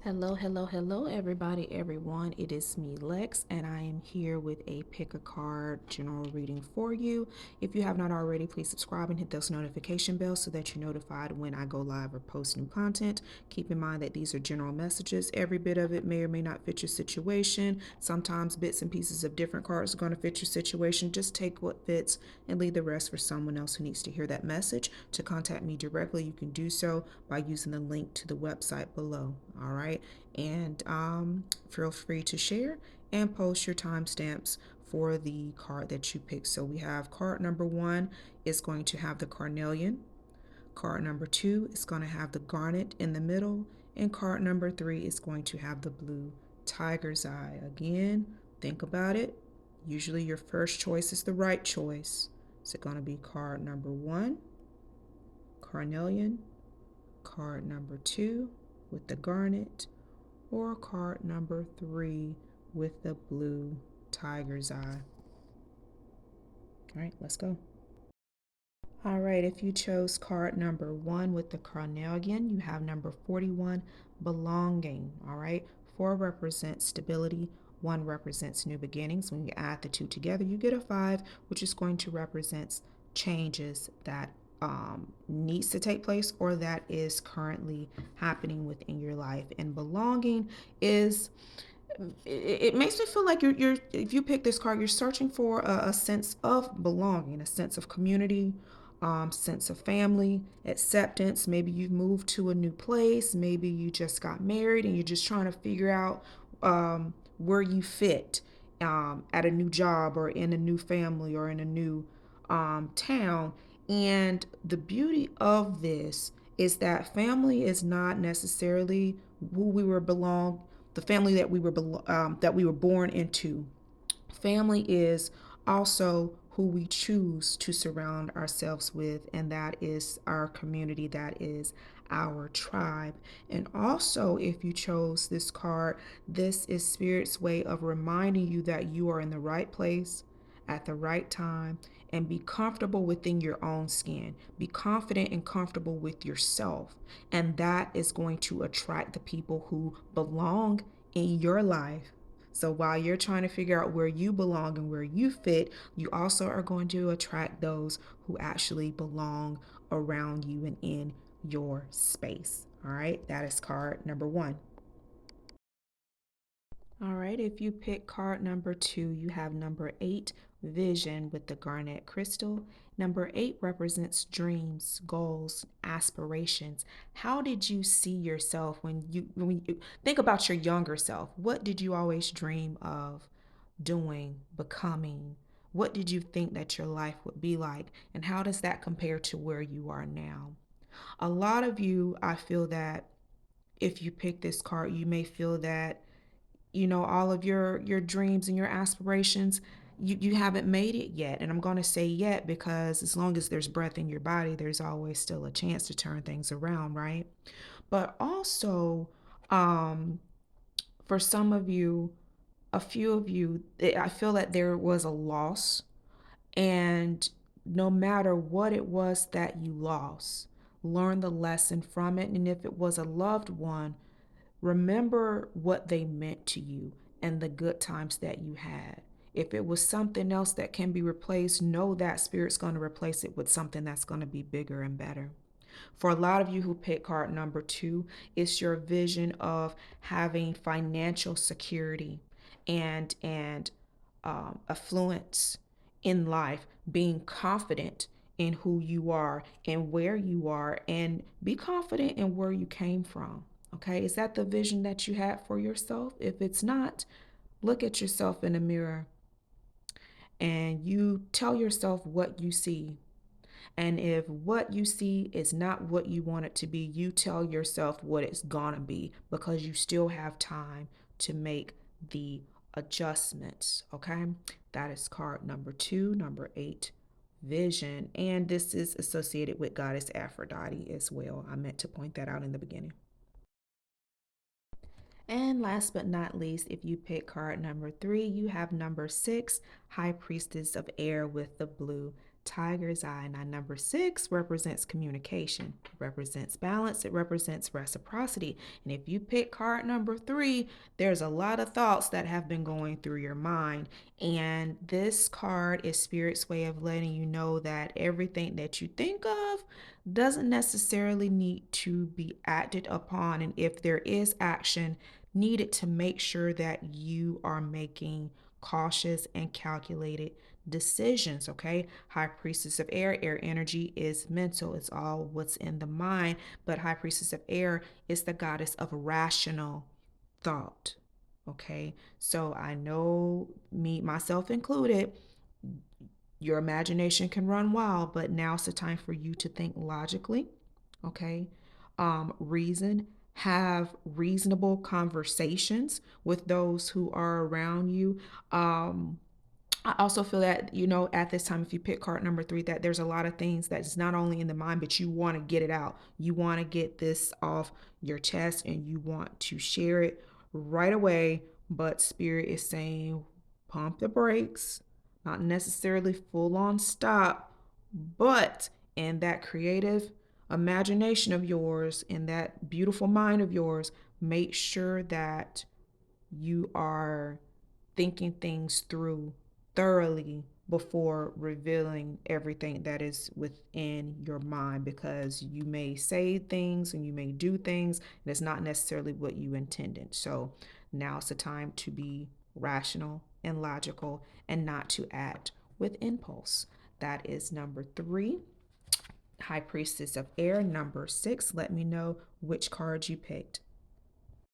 Hello, everybody, everyone. It is me, Lex, and I am here with a pick a card general reading for you. If you have not already, please subscribe and hit those notification bells so that you're notified when I go live or post new content. Keep in mind that these are general messages. Every bit of it may or may not fit your situation. Sometimes bits and pieces of different cards are going to fit your situation. Just take what fits and leave the rest for someone else who needs to hear that message. To contact me directly, you can do so by using the link to the website below. All right. And feel free to share and post your timestamps for the card that you pick. So we have card number 1 is going to have the carnelian. Card number 2 is going to have the garnet in the middle. And card number 3 is going to have the blue tiger's eye. Again, think about it. Usually your first choice is the right choice. Is it going to be card number 1, carnelian, card number 2 with the garnet, or card number 3 with the blue tiger's eye? All right, let's go. All right, if you chose card number 1 with the carnelian, you have number 41, belonging. All right, 4 represents stability, 1 represents new beginnings. When you add the 2 together, you get a 5, which is going to represent changes that needs to take place or that is currently happening within your life. And belonging is, it makes me feel like you're if you pick this card, you're searching for a sense of belonging, a sense of community, sense of family, acceptance. Maybe you've moved to a new place. Maybe you just got married and you're just trying to figure out where you fit at a new job or in a new family or in a new town. And the beauty of this is that family is not necessarily who we were belong, the family that we were born into. Family is also who we choose to surround ourselves with, and that is our community, that is our tribe. And also, if you chose this card, this is Spirit's way of reminding you that you are in the right place at the right time, and be comfortable within your own skin. Be confident and comfortable with yourself. And that is going to attract the people who belong in your life. So while you're trying to figure out where you belong and where you fit, you also are going to attract those who actually belong around you and in your space. All right, that is card number 1. All right, if you pick card number 2, you have number 8, vision with the garnet crystal. Number 8 represents dreams, goals, aspirations. How did you see yourself when you think about your younger self? What did you always dream of doing, becoming? What did you think that your life would be like? And how does that compare to where you are now? A lot of you, I feel that if you pick this card, you may feel that all of your dreams and your aspirations, you haven't made it yet. And I'm going to say yet because as long as there's breath in your body, there's always still a chance to turn things around, right? But also, um for some of you, a few of you, I feel that there was a loss, and no matter what it was that you lost, learn the lesson from it. And if it was a loved one, remember what they meant to you and the good times that you had. If it was something else that can be replaced, know that Spirit's going to replace it with something that's going to be bigger and better. For a lot of you who pick card number 2, it's your vision of having financial security and affluence in life, being confident in who you are and where you are, and be confident in where you came from. Okay, is that the vision that you had for yourself? If it's not, look at yourself in the mirror and you tell yourself what you see. And if what you see is not what you want it to be, you tell yourself what it's gonna be, because you still have time to make the adjustments. Okay, that is card number 2, number 8, vision. And this is associated with goddess Aphrodite as well. I meant to point that out in the beginning. And last but not least, if you pick card number 3, you have number 6, High Priestess of Air with the blue Tiger's eye. Now, number 6 represents communication, it represents balance, it represents reciprocity. And if you pick card number 3, there's a lot of thoughts that have been going through your mind. And this card is Spirit's way of letting you know that everything that you think of doesn't necessarily need to be acted upon. And if there is action needed, to make sure that you are making cautious and calculated decisions. Okay, High Priestess of Air, air energy is mental, it's all what's in the mind, but High Priestess of Air is the goddess of rational thought. Okay, so I know, me myself included, your imagination can run wild, but now's the time for you to think logically. Okay, reason, have reasonable conversations with those who are around you. I also feel that, at this time, if you pick card number 3, that there's a lot of things that's not only in the mind, but you want to get it out. You want to get this off your chest and you want to share it right away. But Spirit is saying, pump the brakes, not necessarily full on stop, but in that creative imagination of yours, in that beautiful mind of yours, make sure that you are thinking things through thoroughly before revealing everything that is within your mind, because you may say things and you may do things and it's not necessarily what you intended. So now's the time to be rational and logical and not to act with impulse. That is number 3, High Priestess of Air. Number 6, let me know which card you picked.